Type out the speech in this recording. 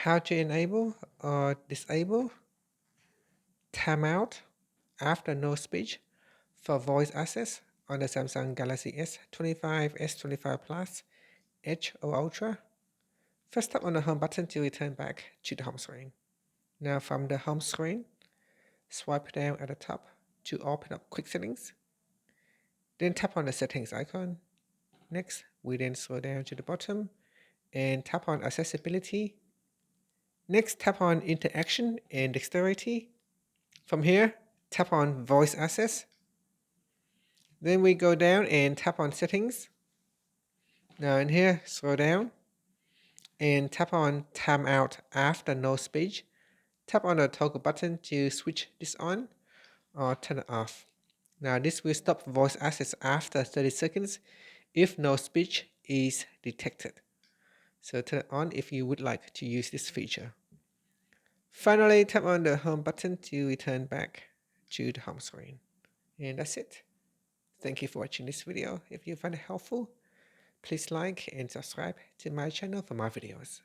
How to enable or disable timeout after no speech for voice access on the Samsung Galaxy S25, S25 Plus, Edge or Ultra. First tap on the home button to return back to the home screen. Now from the home screen, swipe down at the top to open up quick settings. Then tap on the settings icon. Next, we then scroll down to the bottom and tap on accessibility. Next, tap on interaction and dexterity. From here, tap on voice access. Then we go down and tap on settings. Now in here, scroll down and tap on timeout after no speech. Tap on the toggle button to switch this on or turn it off. Now this will stop voice access after 30 seconds if no speech is detected. So turn it on if you would like to use this feature. Finally, tap on the home button to return back to the home screen. And that's it. Thank you for watching this video. If you find it helpful, please like and subscribe to my channel for more videos.